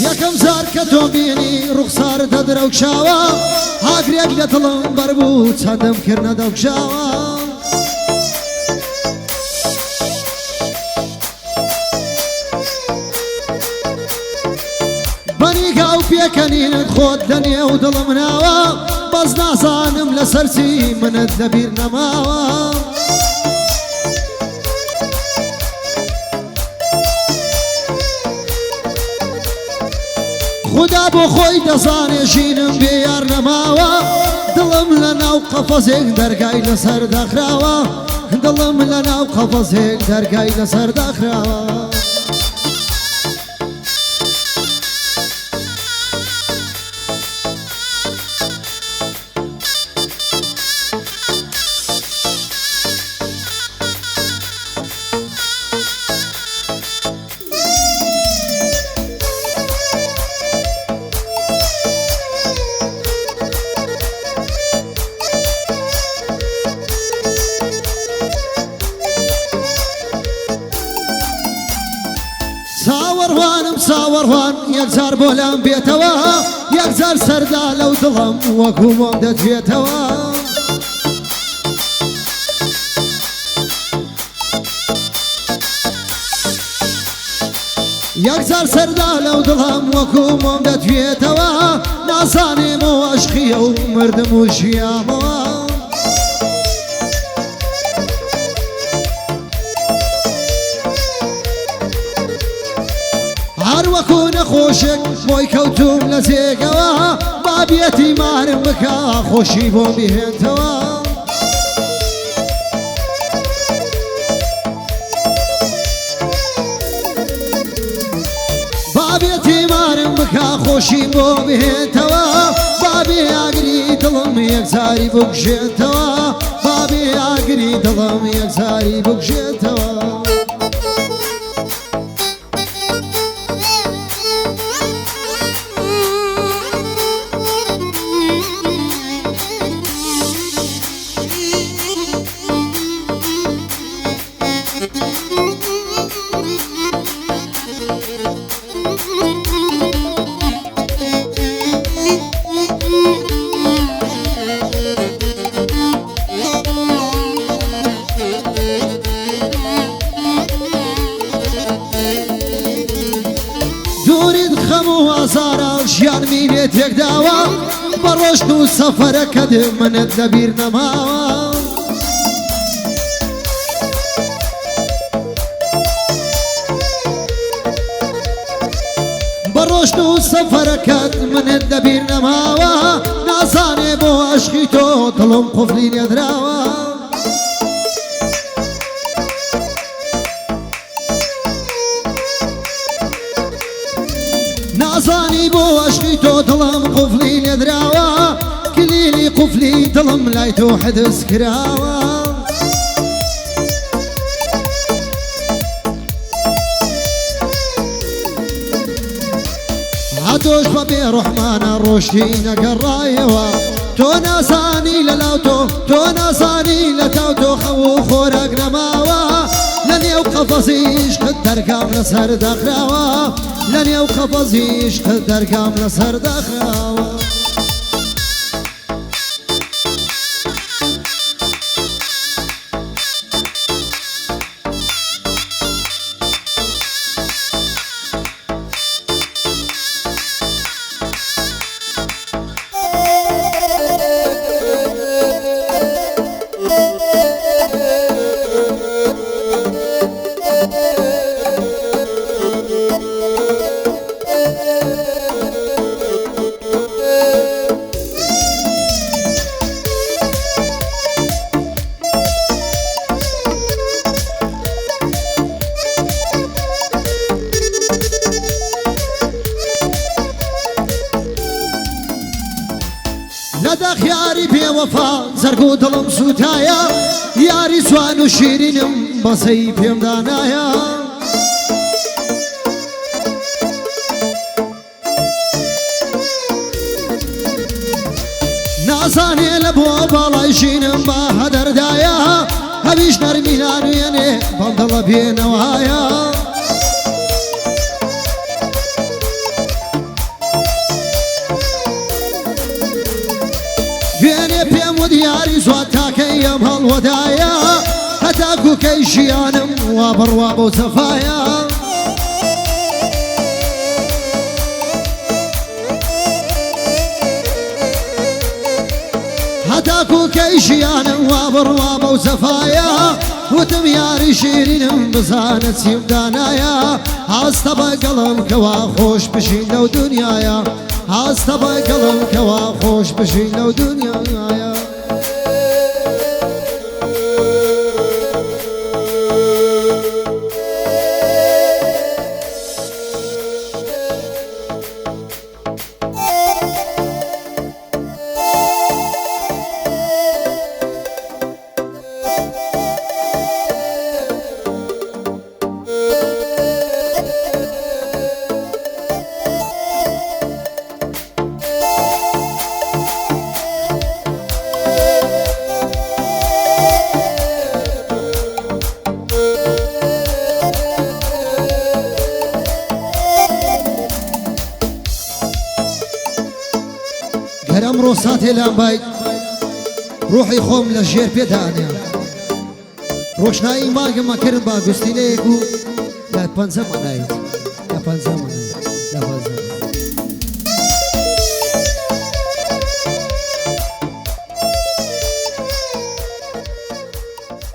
یەکەم جار کە تۆ بینی ڕوخسار دەدرەوشاوە هاگرێک لە دڵم بەربوو چەندەم کردنە دەوشاوە بەنیگاو پێکەنینت خۆت لە نێو دڵم ناوە بەس نازانم لەسەر چی منت لەبیر نەماوە خدا بۆ خۆی دەزانێ ژینم بێ یار نەماوە دڵم لە ناو قەفەزێک دەرگای لەسەر داخراوە دڵم لە ناو قەفەزێک دەرگای لەسەر داخراوە چاوەڕوانم چاوەڕوان یەکجار بۆ لام بێتەوە یەکجار سەردا لەو دڵم وەکو مۆم دەتوێتەوە یەکجار سەردا لەو دڵم وەکو مۆم دەتوێتەوە نازانێمەوە عشقیە و مردم و ژیامەوە هەر وەکو نەخۆشێک بۆی کەوتوم لە جێگەوە بابیەتی مارم بکە خۆشی بۆ بهێنتەوە بابیەتی مارم بکە خۆشی بۆ بهێنتەوە بابێ ئاگری دڵم یەکجاری بکوژێتەوە بابێ ئاگری دڵم یەکجاری بکوژێتەوە خەم و ئازارە ژیان مینێت یەکداوە بە ڕۆژن و سەفەرەکەت منت لەبیر نەماوە بە ڕۆژن و سەفەرەکەت منت لەبیر نەماوە نازانێ بۆ عشقی تۆ دڵم قوفلی نێدراوە نازانی بۆ عشقی تۆ دڵم قوفلی نێدراوە کلیلی قوفلی دڵم لای تۆ حدس کراوە هەتۆش بە بێڕوحمانە ڕۆشتی نەگەڕایەوە تۆ نازانی لەلاو تۆ نازانی لە تاو تۆ خەو و خۆراک نەماوە لە نێو قەفەزی عشقت دەرگام لەسەر داخراوە لە نێو قەفەزی عشقت دەرگام لەسەر داخراوە لەدەخ یاری بێوەفا زەرگ و دڵم سوتایە یاری جوان و شیرینم بەسەی پێم دانایە نازانێ لە بۆ باڵای ژینم بە هەدەردایە هەویش نەرمی نانوێنێ بەم دڵە بێنەوایە ئەم هەڵوەدایە هەتاکو کەی ژیانم وا بڕوا بۆ جەفایە هەتاکو کەی ژیانم وا بڕوا بۆ جەفایە وتم یاری شیرینم بزانە چیم دانایە هەستە بەگەڵم کەوا خۆش بژین لەو دنیایە هەستە بەگەڵم کەوا خۆش بژین لەو دنیایە گەرم ڕۆ ساتێ لامبای ڕۆحی خۆم لە ژێر پێدانیا ڕۆشنایی ماگمە کرد با گوستینەیەک و لە پەنجەمە نایت لە پەنجەمە